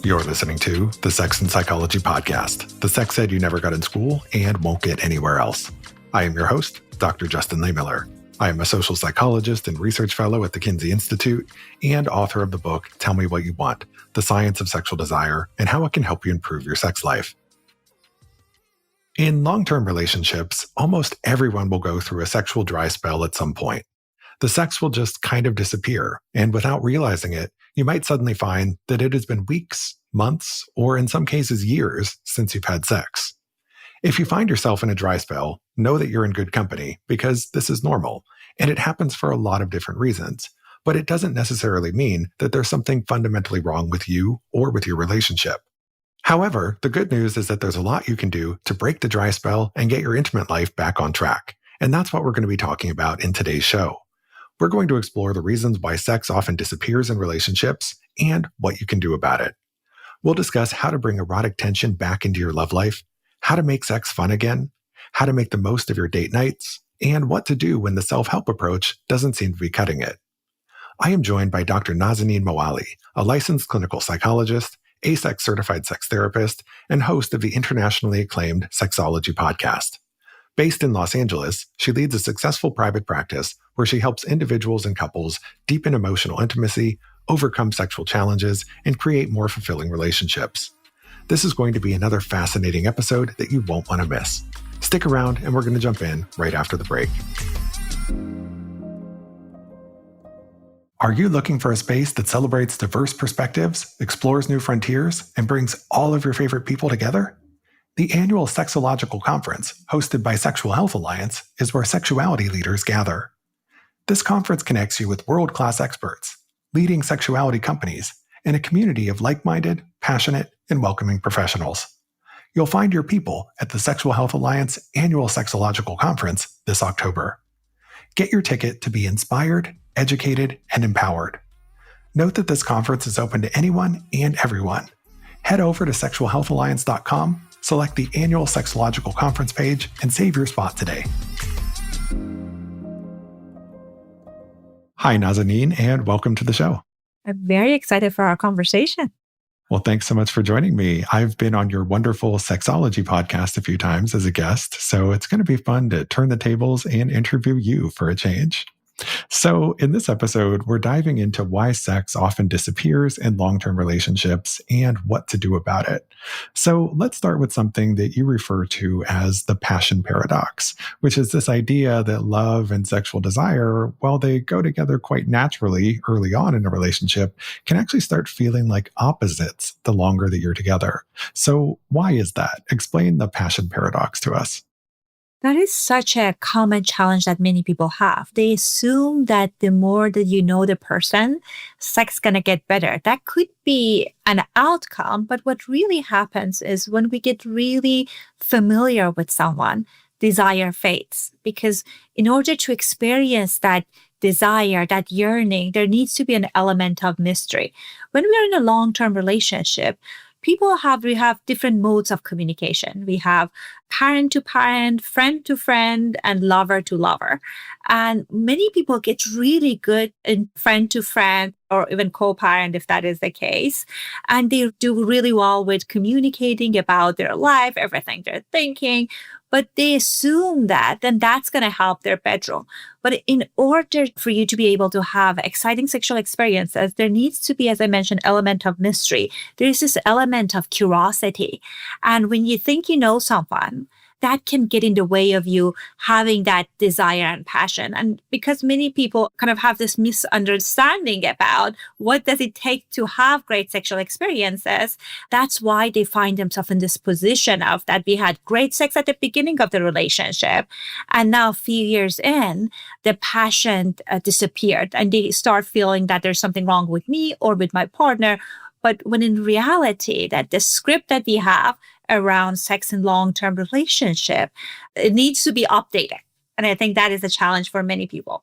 You're listening to the Sex and Psychology Podcast, the sex ed you never got in school and won't get anywhere else. I am your host, Dr. Justin Lehmiller. I am a social psychologist and research fellow at the Kinsey Institute and author of the book, Tell Me What You Want, The Science of Sexual Desire and How It Can Help You Improve Your Sex Life. In long-term relationships, almost everyone will go through a sexual dry spell at some point. The sex will just kind of disappear, and without realizing it, you might suddenly find that it has been weeks, months, or in some cases years since you've had sex. If you find yourself in a dry spell, know that you're in good company because this is normal, and it happens for a lot of different reasons. But it doesn't necessarily mean that there's something fundamentally wrong with you or with your relationship. However, the good news is that there's a lot you can do to break the dry spell and get your intimate life back on track. And that's what we're going to be talking about in today's show. We're going to explore the reasons why sex often disappears in relationships and what you can do about it. We'll discuss how to bring erotic tension back into your love life, how to make sex fun again, how to make the most of your date nights, and what to do when the self-help approach doesn't seem to be cutting it. I am joined by Dr. Nazanin Moali, a licensed clinical psychologist, ASEX certified sex therapist, and host of the internationally acclaimed Sexology podcast. Based in Los Angeles, she leads a successful private practice where she helps individuals and couples deepen emotional intimacy, overcome sexual challenges, and create more fulfilling relationships. This is going to be another fascinating episode that you won't want to miss. Stick around and we're going to jump in right after the break. Are you looking for a space that celebrates diverse perspectives, explores new frontiers, and brings all of your favorite people together? The annual Sexological Conference, hosted by Sexual Health Alliance, is where sexuality leaders gather. This conference connects you with world-class experts, leading sexuality companies, and a community of like-minded, passionate, and welcoming professionals. You'll find your people at the Sexual Health Alliance Annual Sexological Conference this October. Get your ticket to be inspired, educated, and empowered. Note that this conference is open to anyone and everyone. Head over to sexualhealthalliance.com, select the annual Sexological Conference page, and save your spot today. Hi, Nazanin, and welcome to the show. I'm very excited for our conversation. Well, thanks so much for joining me. I've been on your wonderful Sexology podcast a few times as a guest, so it's going to be fun to turn the tables and interview you for a change. So in this episode, we're diving into why sex often disappears in long-term relationships and what to do about it. So let's start with something that you refer to as the passion paradox, which is this idea that love and sexual desire, while they go together quite naturally early on in a relationship, can actually start feeling like opposites the longer that you're together. So why is that? Explain the passion paradox to us. That is such a common challenge that many people have. They assume that the more that you know the person, sex is going to get better. That could be an outcome, but what really happens is when we get really familiar with someone, desire fades. Because in order to experience that desire, that yearning, there needs to be an element of mystery. When we're in a long-term relationship, we have different modes of communication. We have parent to parent, friend to friend, and lover to lover. And many people get really good in friend to friend or even co-parent if that is the case. And they do really well with communicating about their life, everything they're thinking. But they assume that then that's going to help their bedroom. But in order for you to be able to have exciting sexual experiences, there needs to be, as I mentioned, element of mystery. There is this element of curiosity. And when you think you know someone, that can get in the way of you having that desire and passion. And because many people kind of have this misunderstanding about what does it take to have great sexual experiences, that's why they find themselves in this position of that we had great sex at the beginning of the relationship. And now a few years in, the passion disappeared and they start feeling that there's something wrong with me or with my partner. But when in reality, that the script that we have around sex and long-term relationship, it needs to be updated. And I think that is a challenge for many people.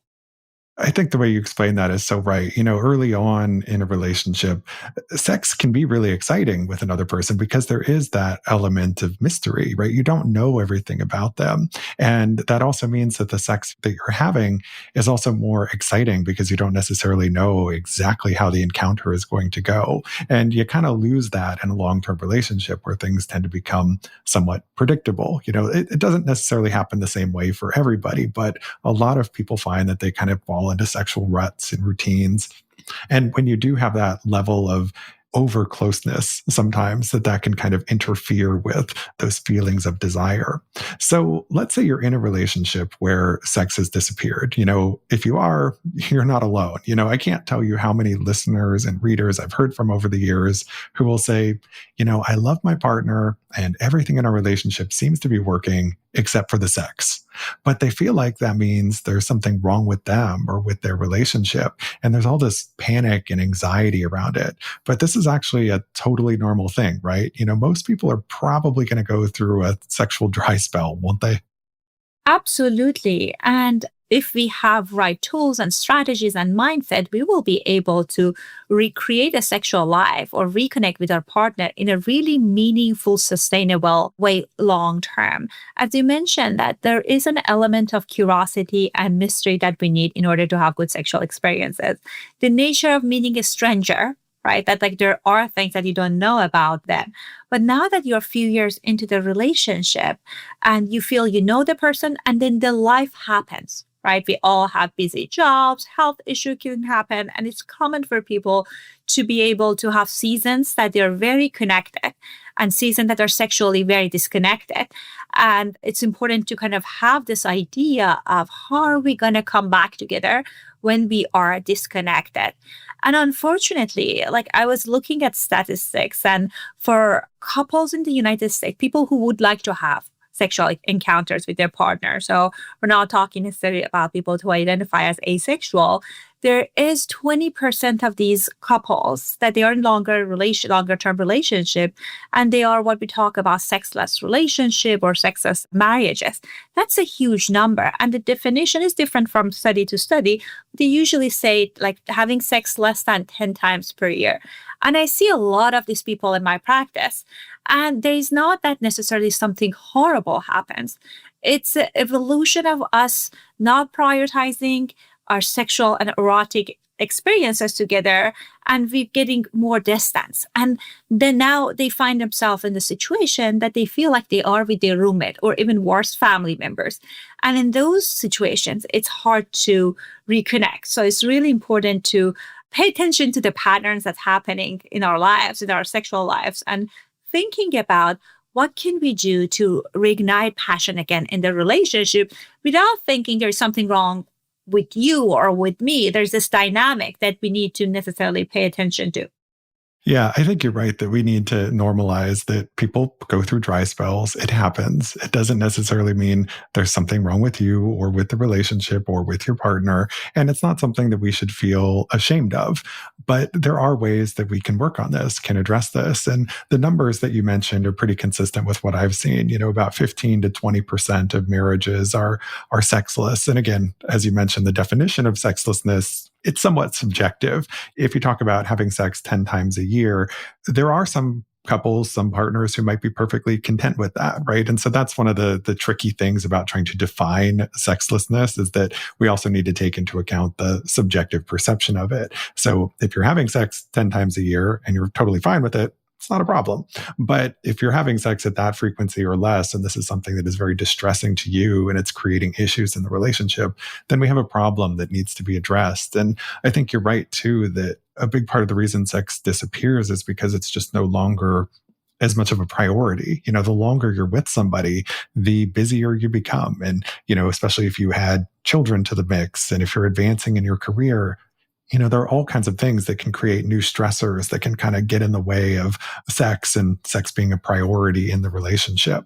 I think the way you explain that is so right. Early on in a relationship, sex can be really exciting with another person because there is that element of mystery, right? You don't know everything about them. And that also means that the sex that you're having is also more exciting because you don't necessarily know exactly how the encounter is going to go. And you kind of lose that in a long term relationship where things tend to become somewhat predictable. It doesn't necessarily happen the same way for everybody, but a lot of people find that they kind of fall into sexual ruts and routines. And when you do have that level of over closeness, sometimes that can kind of interfere with those feelings of desire. So let's say you're in a relationship where sex has disappeared. If you are, you're not alone. I can't tell you how many listeners and readers I've heard from over the years who will say, I love my partner and everything in our relationship seems to be working except for the sex. But they feel like that means there's something wrong with them or with their relationship. And there's all this panic and anxiety around it. But this is actually a totally normal thing, right? Most people are probably going to go through a sexual dry spell, won't they? Absolutely. And if we have right tools and strategies and mindset, we will be able to recreate a sexual life or reconnect with our partner in a really meaningful, sustainable way long term. As you mentioned, that there is an element of curiosity and mystery that we need in order to have good sexual experiences. The nature of meeting a stranger, right? That like there are things that you don't know about them. But now that you're a few years into the relationship and you feel you know the person, and then the life happens, right? We all have busy jobs, health issue can happen, and it's common for people to be able to have seasons that they're very connected and seasons that are sexually very disconnected. And it's important to kind of have this idea of how are we going to come back together when we are disconnected. And unfortunately, like I was looking at statistics, and for couples in the United States, people who would like to have sexual encounters with their partner. So we're not talking necessarily about people who identify as asexual. There is 20% of these couples that they are in longer term relationship, and they are what we talk about sexless relationship or sexless marriages. That's a huge number. And the definition is different from study to study. They usually say like having sex less than 10 times per year. And I see a lot of these people in my practice. And there is not that necessarily something horrible happens. It's an evolution of us not prioritizing our sexual and erotic experiences together, and we're getting more distance. And then now they find themselves in the situation that they feel like they are with their roommate or even worse, family members. And in those situations, it's hard to reconnect. So it's really important to pay attention to the patterns that's happening in our lives, in our sexual lives, and thinking about what can we do to reignite passion again in the relationship without thinking there's something wrong with you or with me. There's this dynamic that we need to necessarily pay attention to. Yeah, I think you're right that we need to normalize that people go through dry spells. It happens. It doesn't necessarily mean there's something wrong with you or with the relationship or with your partner. And it's not something that we should feel ashamed of. But there are ways that we can work on this, can address this. And the numbers that you mentioned are pretty consistent with what I've seen. About 15 to 20% of marriages are sexless. And again, as you mentioned, the definition of sexlessness, it's somewhat subjective. If you talk about having sex 10 times a year, there are some couples, some partners who might be perfectly content with that, right? And so that's one of the tricky things about trying to define sexlessness is that we also need to take into account the subjective perception of it. So if you're having sex 10 times a year and you're totally fine with it, it's not a problem. But if you're having sex at that frequency or less, and this is something that is very distressing to you and it's creating issues in the relationship, then we have a problem that needs to be addressed. And I think you're right, too, that a big part of the reason sex disappears is because it's just no longer as much of a priority. The longer you're with somebody, the busier you become. And, especially if you had children to the mix and if you're advancing in your career, there are all kinds of things that can create new stressors that can kind of get in the way of sex and sex being a priority in the relationship.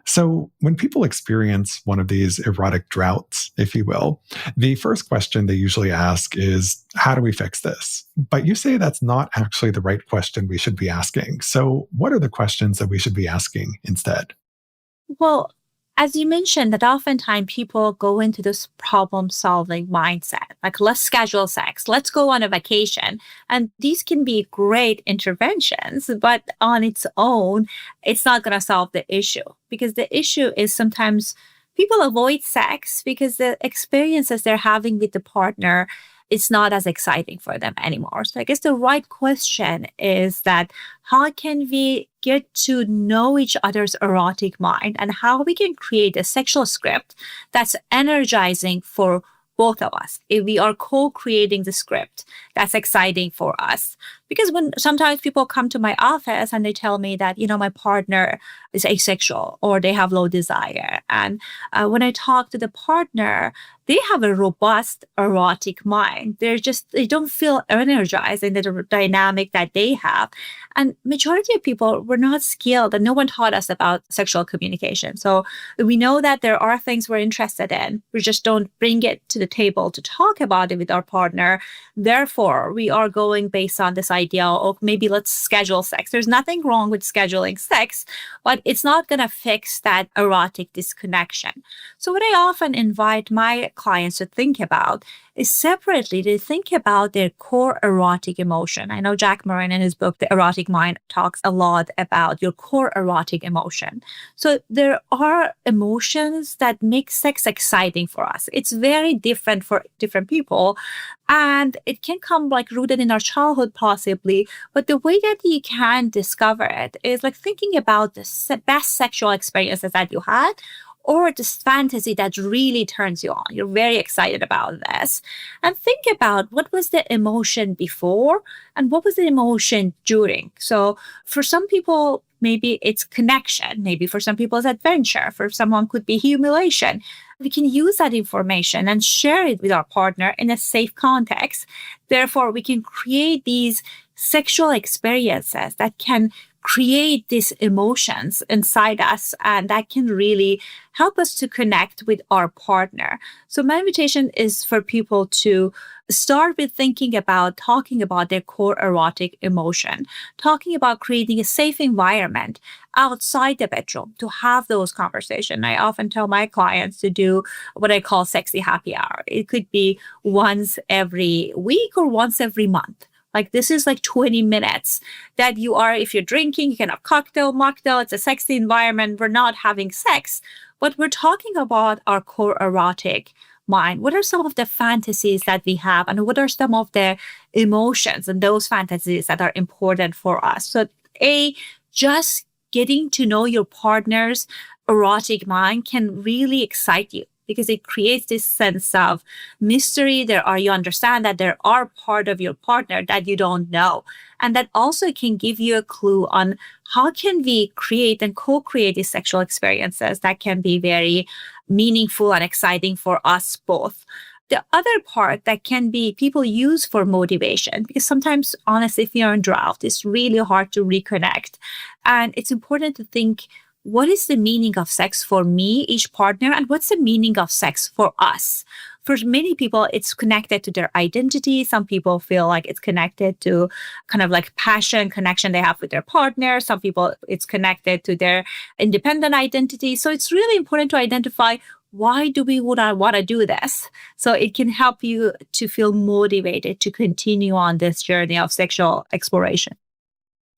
So, when people experience one of these erotic droughts, if you will, the first question they usually ask is, how do we fix this? But you say that's not actually the right question we should be asking. So, what are the questions that we should be asking instead? Well, As you mentioned, that oftentimes people go into this problem solving mindset, like let's schedule sex, let's go on a vacation. And these can be great interventions, but on its own, it's not going to solve the issue because the issue is sometimes people avoid sex because the experiences they're having with the partner it's not as exciting for them anymore. So I guess the right question is that how can we get to know each other's erotic mind and how we can create a sexual script that's energizing for both of us. If we are co-creating the script that's exciting for us. Because when sometimes people come to my office and they tell me that, my partner is asexual or they have low desire. And when I talk to the partner, they have a robust erotic mind. They don't feel energized in the dynamic that they have. And majority of people were not skilled and no one taught us about sexual communication. So we know that there are things we're interested in. We just don't bring it to the table to talk about it with our partner. Therefore, we are going based on this idea of maybe let's schedule sex. There's nothing wrong with scheduling sex, but it's not going to fix that erotic disconnection. So what I often invite my clients to think about is separately to think about their core erotic emotion. I know Jack Morin in his book, The Erotic Mind, talks a lot about your core erotic emotion. So there are emotions that make sex exciting for us. It's very different for different people. And it can come like rooted in our childhood, possibly. But the way that you can discover it is like thinking about the best sexual experiences that you had or this fantasy that really turns you on. You're very excited about this. And think about what was the emotion before and what was the emotion during. So for some people, maybe it's connection. Maybe for some people, it's adventure. For someone, could be humiliation. We can use that information and share it with our partner in a safe context. Therefore, we can create these sexual experiences that can create these emotions inside us and that can really help us to connect with our partner. So my invitation is for people to start with thinking about talking about their core erotic emotion, talking about creating a safe environment outside the bedroom to have those conversations. I often tell my clients to do what I call sexy happy hour. It could be once every week or once every month. Like this is like 20 minutes that you are, if you're drinking, you can have cocktail, mocktail, it's a sexy environment. We're not having sex, but we're talking about our core erotic mind. What are some of the fantasies that we have and what are some of the emotions and those fantasies that are important for us? So just getting to know your partner's erotic mind can really excite you, because it creates this sense of mystery. You understand that there are part of your partner that you don't know. And that also can give you a clue on how can we create and co-create these sexual experiences that can be very meaningful and exciting for us both. The other part that can be people use for motivation, because sometimes, honestly, if you're in drought, it's really hard to reconnect. And it's important to think, what is the meaning of sex for me, each partner, and what's the meaning of sex for us? For many people, it's connected to their identity. Some people feel like it's connected to kind of like passion, connection they have with their partner. Some people, it's connected to their independent identity. So it's really important to identify, why would I want to do this? So it can help you to feel motivated to continue on this journey of sexual exploration.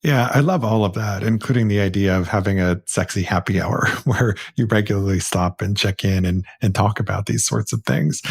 Yeah, I love all of that, including the idea of having a sexy happy hour where you regularly stop and check in and talk about these sorts of things.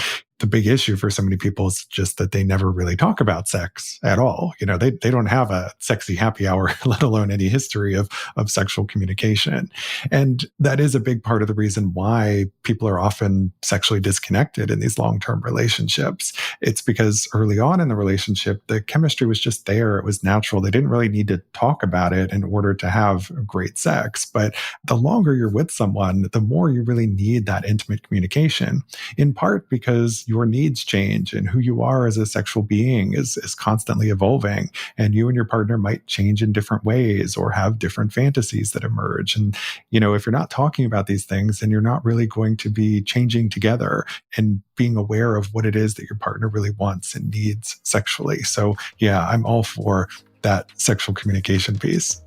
The big issue for so many people is just that they never really talk about sex at all. They don't have a sexy happy hour, let alone any history of sexual communication. And that is a big part of the reason why people are often sexually disconnected in these long-term relationships. It's because early on in the relationship, the chemistry was just there. It was natural. They didn't really need to talk about it in order to have great sex. But the longer you're with someone, the more you really need that intimate communication, in part because your needs change and who you are as a sexual being is constantly evolving. And you and your partner might change in different ways or have different fantasies that emerge. And, if you're not talking about these things, then you're not really going to be changing together and being aware of what it is that your partner really wants and needs sexually. So yeah, I'm all for that sexual communication piece.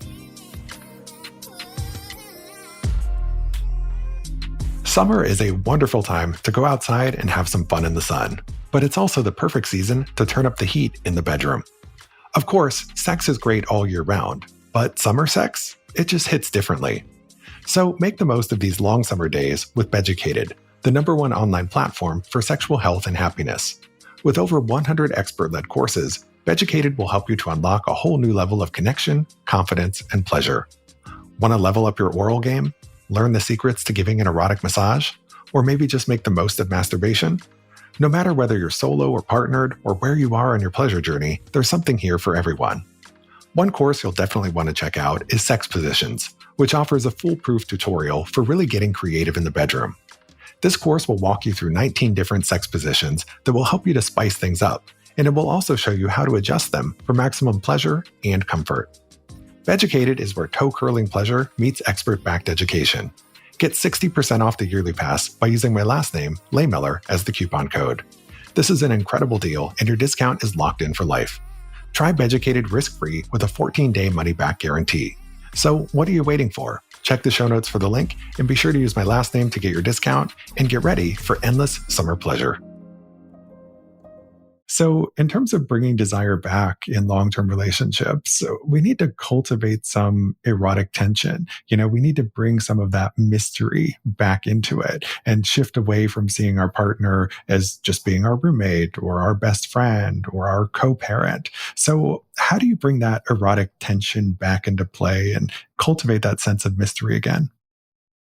Summer is a wonderful time to go outside and have some fun in the sun, but it's also the perfect season to turn up the heat in the bedroom. Of course, sex is great all year round, but summer sex, it just hits differently. So make the most of these long summer days with Beducated, the #1 online platform for sexual health and happiness. With over 100 expert-led courses, Beducated will help you to unlock a whole new level of connection, confidence, and pleasure. Want to level up your oral game? Learn the secrets to giving an erotic massage? Or maybe just make the most of masturbation? No matter whether you're solo or partnered or where you are on your pleasure journey, there's something here for everyone. One course you'll definitely want to check out is Sex Positions, which offers a foolproof tutorial for really getting creative in the bedroom. This course will walk you through 19 different sex positions that will help you to spice things up, and it will also show you how to adjust them for maximum pleasure and comfort. Beducated is where toe-curling pleasure meets expert-backed education. Get 60% off the yearly pass by using my last name, Laymiller, as the coupon code. This is an incredible deal, and your discount is locked in for life. Try Beducated risk-free with a 14-day money-back guarantee. So what are you waiting for? Check the show notes for the link, and be sure to use my last name to get your discount, and get ready for endless summer pleasure. So, in terms of bringing desire back in long-term relationships, we need to cultivate some erotic tension. We need to bring some of that mystery back into it and shift away from seeing our partner as just being our roommate or our best friend or our co-parent. So, how do you bring that erotic tension back into play and cultivate that sense of mystery again?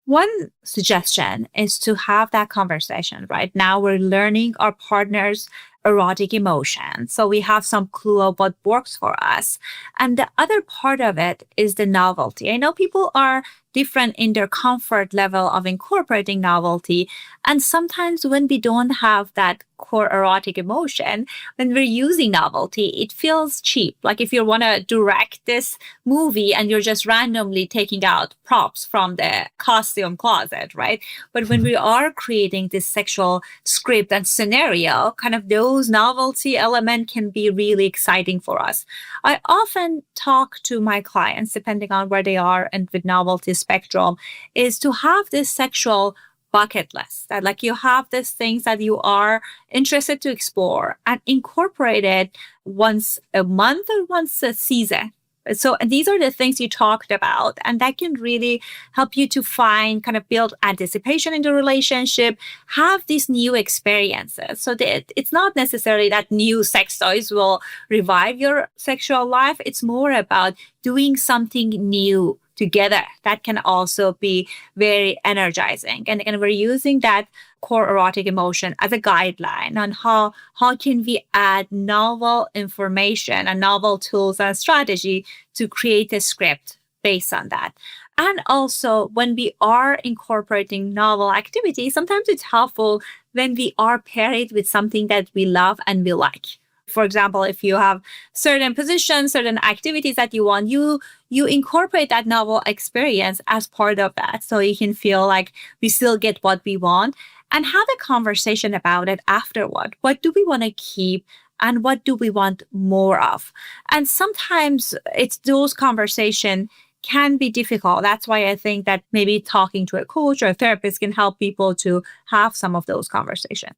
One suggestion is to have that conversation, right? Now we're learning our partner's erotic emotion. So we have some clue of what works for us. And the other part of it is the novelty. I know people are different in their comfort level of incorporating novelty. And sometimes when we don't have that core erotic emotion, when we're using novelty, it feels cheap. Like if you want to direct this movie and you're just randomly taking out props from the costume closet, right? But when we are creating this sexual script and scenario, kind of those novelty element can be really exciting for us. I often talk to my clients, depending on where they are and with novelty spectrum, is to have this sexual bucket list that like you have these things that you are interested to explore and incorporate it once a month or once a season. So and these are the things you talked about, and that can really help you to find, kind of build anticipation in the relationship, have these new experiences. So that it's not necessarily that new sex toys will revive your sexual life. It's more about doing something new together. That can also be very energizing. And we're using that core erotic emotion as a guideline on how can we add novel information and novel tools and strategy to create a script based on that. And also when we are incorporating novel activities, sometimes it's helpful when we are paired with something that we love and we like. For example, if you have certain positions, certain activities that you want, you incorporate that novel experience as part of that. So you can feel like we still get what we want and have a conversation about it afterward. What do we want to keep and what do we want more of? And sometimes it's those conversations can be difficult. That's why I think that maybe talking to a coach or a therapist can help people to have some of those conversations.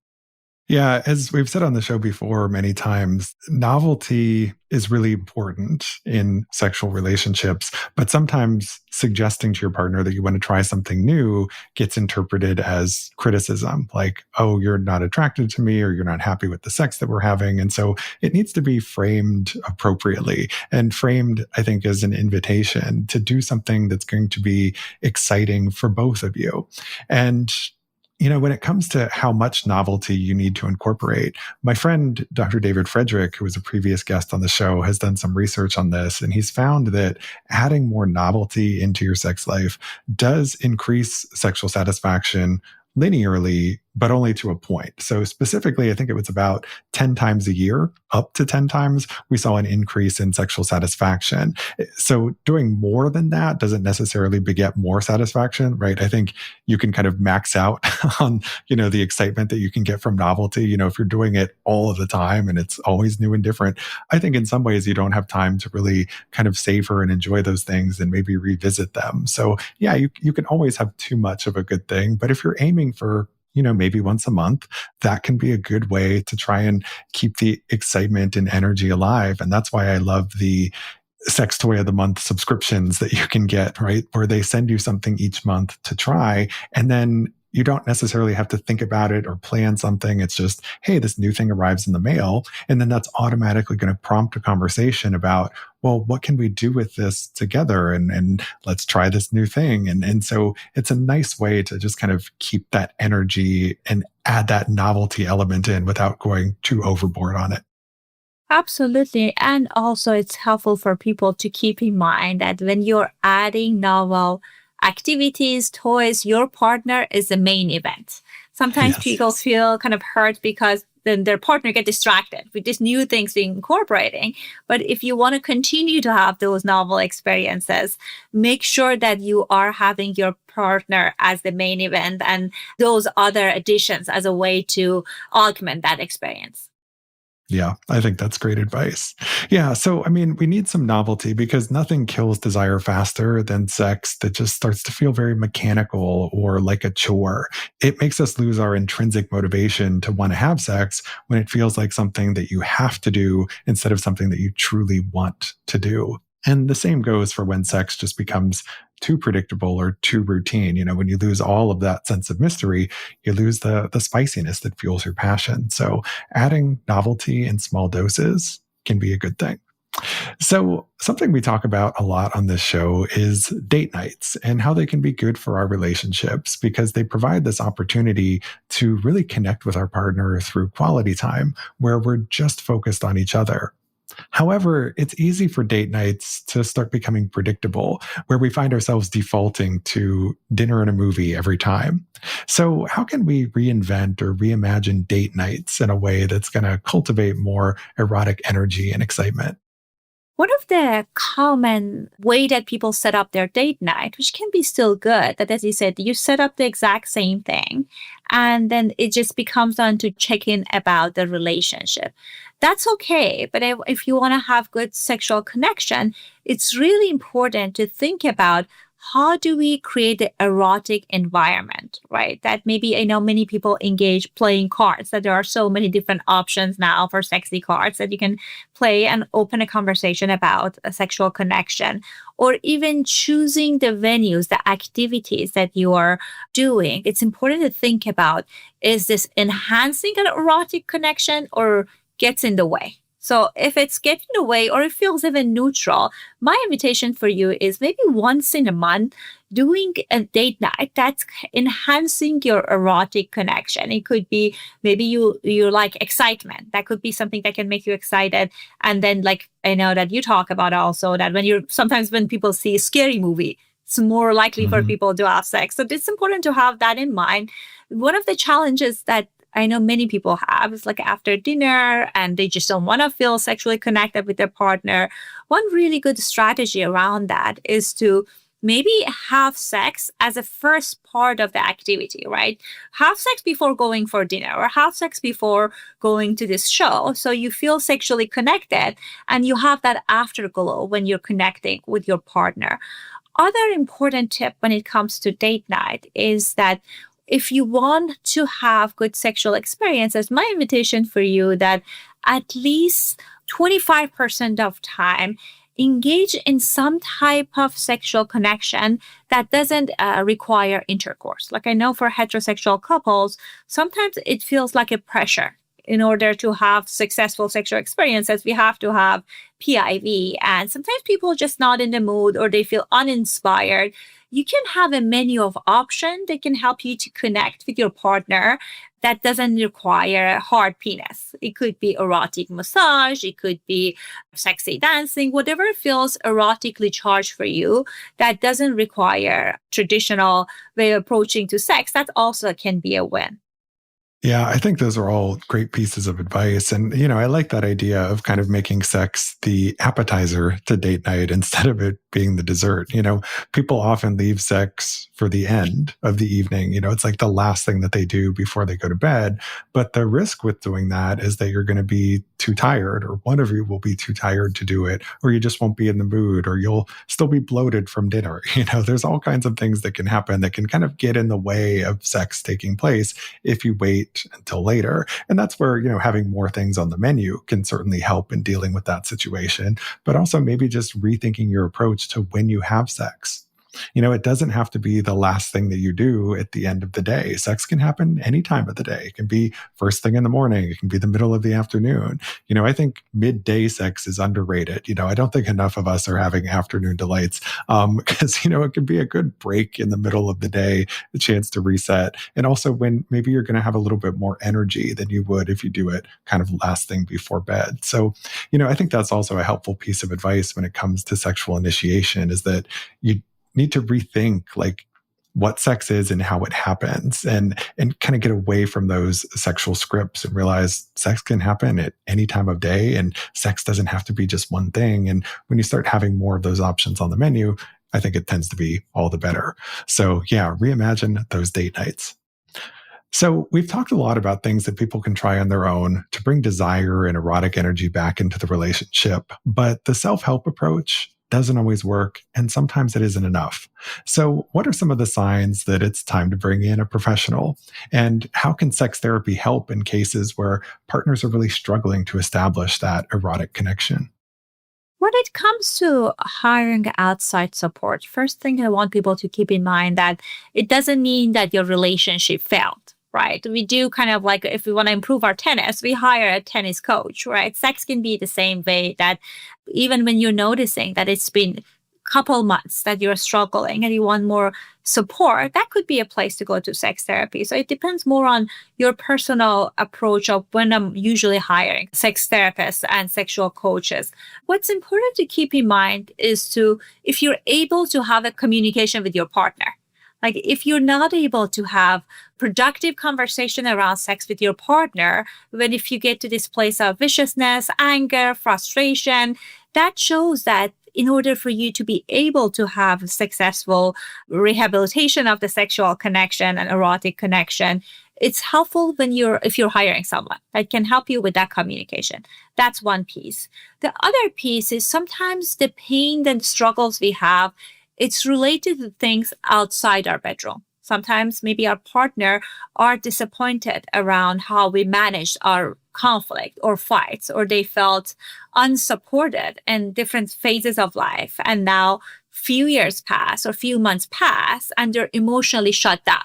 Yeah, as we've said on the show before many times, novelty is really important in sexual relationships, but sometimes suggesting to your partner that you want to try something new gets interpreted as criticism, like, oh, you're not attracted to me or you're not happy with the sex that we're having. And so it needs to be framed appropriately and framed, I think, as an invitation to do something that's going to be exciting for both of you. And when it comes to how much novelty you need to incorporate, my friend, Dr. David Frederick, who was a previous guest on the show, has done some research on this. And he's found that adding more novelty into your sex life does increase sexual satisfaction linearly but only to a point. So specifically, I think it was about 10 times a year, up to 10 times, we saw an increase in sexual satisfaction. So doing more than that doesn't necessarily beget more satisfaction, right? I think you can kind of max out on, the excitement that you can get from novelty. If you're doing it all of the time and it's always new and different, I think in some ways you don't have time to really kind of savor and enjoy those things and maybe revisit them. So yeah, you can always have too much of a good thing. But if you're aiming for, maybe once a month, that can be a good way to try and keep the excitement and energy alive. And that's why I love the sex toy of the month subscriptions that you can get, right? Where they send you something each month to try. And then you don't necessarily have to think about it or plan something. It's just, hey, this new thing arrives in the mail. And then that's automatically going to prompt a conversation about, well, what can we do with this together? And let's try this new thing. And so it's a nice way to just kind of keep that energy and add that novelty element in without going too overboard on it. Absolutely. And also, it's helpful for people to keep in mind that when you're adding novel activities, toys, your partner is the main event. Sometimes Yes. people feel kind of hurt because then their partner get distracted with these new things they're incorporating. But if you want to continue to have those novel experiences, make sure that you are having your partner as the main event and those other additions as a way to augment that experience. Yeah, I think that's great advice. Yeah. So, I mean, we need some novelty because nothing kills desire faster than sex that just starts to feel very mechanical or like a chore. It makes us lose our intrinsic motivation to want to have sex when it feels like something that you have to do instead of something that you truly want to do. And the same goes for when sex just becomes too predictable or too routine. When you lose all of that sense of mystery, you lose the spiciness that fuels your passion. So adding novelty in small doses can be a good thing. So, something we talk about a lot on this show is date nights and how they can be good for our relationships because they provide this opportunity to really connect with our partner through quality time where we're just focused on each other. However, it's easy for date nights to start becoming predictable, where we find ourselves defaulting to dinner and a movie every time. So, how can we reinvent or reimagine date nights in a way that's going to cultivate more erotic energy and excitement? One of the common way that people set up their date night, which can be still good, that as you said, you set up the exact same thing and then it just becomes on to check in about the relationship. That's okay. But if you want to have good sexual connection, it's really important to think about how do we create the erotic environment, right? That maybe I know many people engage playing cards, that there are so many different options now for sexy cards that you can play and open a conversation about a sexual connection, or even choosing the venues, the activities that you are doing. It's important to think about, is this enhancing an erotic connection or gets in the way? So if it's getting in the way or it feels even neutral, my invitation for you is maybe once in a month doing a date night that's enhancing your erotic connection. It could be maybe you like excitement. That could be something that can make you excited. And then like I know that you talk about also that when you're sometimes when people see a scary movie, it's more likely for Mhm. people to have sex. So it's important to have that in mind. One of the challenges that I know many people have is like after dinner and they just don't want to feel sexually connected with their partner. One really good strategy around that is to maybe have sex as a first part of the activity, right? Have sex before going for dinner or have sex before going to this show. So you feel sexually connected and you have that afterglow when you're connecting with your partner. Other important tip when it comes to date night is that if you want to have good sexual experiences, my invitation for you that at least 25% of time engage in some type of sexual connection that doesn't require intercourse. Like I know for heterosexual couples, sometimes it feels like a pressure. In order to have successful sexual experiences, we have to have PIV. And sometimes people are just not in the mood or they feel uninspired. You can have a menu of options that can help you to connect with your partner that doesn't require a hard penis. It could be erotic massage, it could be sexy dancing, whatever feels erotically charged for you that doesn't require traditional way of approaching to sex. That also can be a win. Yeah, I think those are all great pieces of advice. And, I like that idea of kind of making sex the appetizer to date night instead of it being the dessert. People often leave sex for the end of the evening. It's like the last thing that they do before they go to bed. But the risk with doing that is that you're going to be too tired, or one of you will be too tired to do it, or you just won't be in the mood, or you'll still be bloated from dinner. There's all kinds of things that can happen that can kind of get in the way of sex taking place if you wait until later. And that's where, having more things on the menu can certainly help in dealing with that situation, but also maybe just rethinking your approach to when you have sex. It doesn't have to be the last thing that you do at the end of the day. Sex can happen any time of the day. It can be first thing in the morning. It can be the middle of the afternoon. I think midday sex is underrated. I don't think enough of us are having afternoon delights because, it can be a good break in the middle of the day, a chance to reset. And also when maybe you're going to have a little bit more energy than you would if you do it kind of last thing before bed. So, I think that's also a helpful piece of advice when it comes to sexual initiation is that you need to rethink like what sex is and how it happens and kind of get away from those sexual scripts and realize sex can happen at any time of day and sex doesn't have to be just one thing. And when you start having more of those options on the menu, I think it tends to be all the better. So yeah, reimagine those date nights. So, we've talked a lot about things that people can try on their own to bring desire and erotic energy back into the relationship. But the self help approach doesn't always work, and sometimes it isn't enough. So, what are some of the signs that it's time to bring in a professional? And how can sex therapy help in cases where partners are really struggling to establish that erotic connection? When it comes to hiring outside support, first thing I want people to keep in mind that it doesn't mean that your relationship failed, right? We do kind of like if we want to improve our tennis, we hire a tennis coach, right? Sex can be the same way that even when you're noticing that it's been couple months that you're struggling and you want more support, that could be a place to go to sex therapy. So it depends more on your personal approach of when I'm usually hiring sex therapists and sexual coaches. What's important to keep in mind is to, if you're able to have a communication with your partner, like if you're not able to have productive conversation around sex with your partner, when if you get to this place of viciousness, anger, frustration, that shows that in order for you to be able to have successful rehabilitation of the sexual connection and erotic connection, it's helpful when if you're hiring someone that can help you with that communication. That's one piece. The other piece is sometimes the pain and struggles we have, it's related to things outside our bedroom. Sometimes maybe our partner are disappointed around how we managed our conflict or fights, or they felt unsupported in different phases of life. And now few years pass or few months pass and they're emotionally shut down.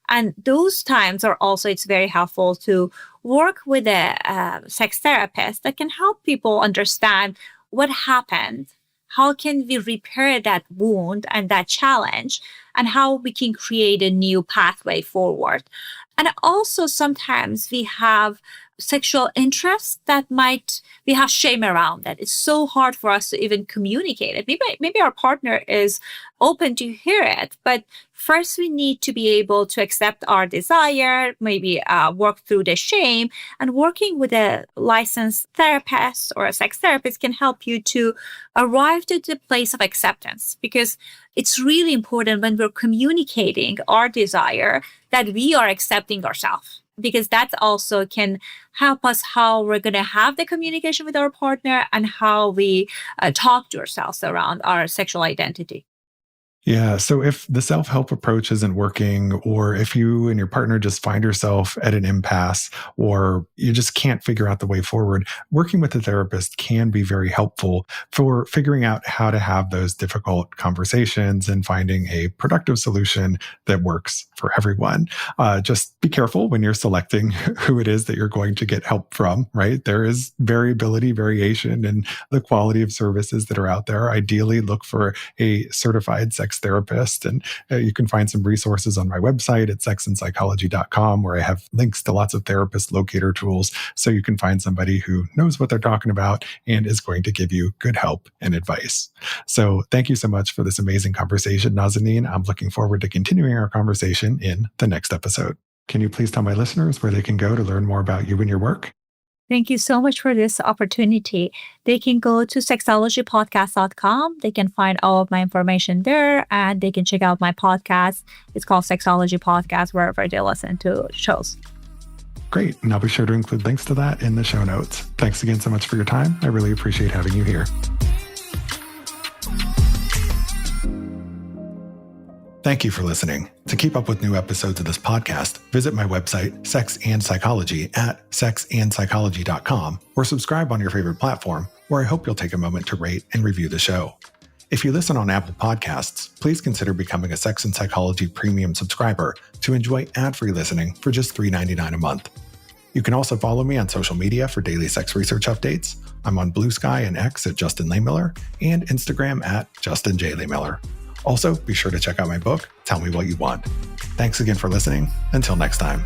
And those times are also, it's very helpful to work with a sex therapist that can help people understand what happened. How can we repair that wound and that challenge, and how we can create a new pathway forward? And also, sometimes we have sexual interests that we have shame around that. It's so hard for us to even communicate it. Maybe our partner is open to hear it, but first we need to be able to accept our desire, maybe work through the shame, and working with a licensed therapist or a sex therapist can help you to arrive to the place of acceptance, because it's really important when we're communicating our desire that we are accepting ourselves, because that also can help us how we're going to have the communication with our partner and how we talk to ourselves around our sexual identity. Yeah. So if the self help approach isn't working, or if you and your partner just find yourself at an impasse, or you just can't figure out the way forward, working with a therapist can be very helpful for figuring out how to have those difficult conversations and finding a productive solution that works for everyone. Just be careful when you're selecting who it is that you're going to get help from, right? There is variation in the quality of services that are out there. Ideally, look for a certified sex therapist. And you can find some resources on my website at sexandpsychology.com, where I have links to lots of therapist locator tools. So you can find somebody who knows what they're talking about and is going to give you good help and advice. So thank you so much for this amazing conversation, Nazanin. I'm looking forward to continuing our conversation in the next episode. Can you please tell my listeners where they can go to learn more about you and your work? Thank you so much for this opportunity. They can go to sexologypodcast.com. They can find all of my information there, and they can check out my podcast. It's called Sexology Podcast, wherever they listen to shows. Great. And I'll be sure to include links to that in the show notes. Thanks again so much for your time. I really appreciate having you here. Thank you for listening. To keep up with new episodes of this podcast, visit my website, Sex and Psychology, at sexandpsychology.com, or subscribe on your favorite platform, where I hope you'll take a moment to rate and review the show. If you listen on Apple Podcasts, please consider becoming a Sex and Psychology premium subscriber to enjoy ad-free listening for just $3.99 a month. You can also follow me on social media for daily sex research updates. I'm on Blue Sky and X at Justin Lehmiller and Instagram at Justin J. Lehmiller. Also, be sure to check out my book, Tell Me What You Want. Thanks again for listening. Until next time.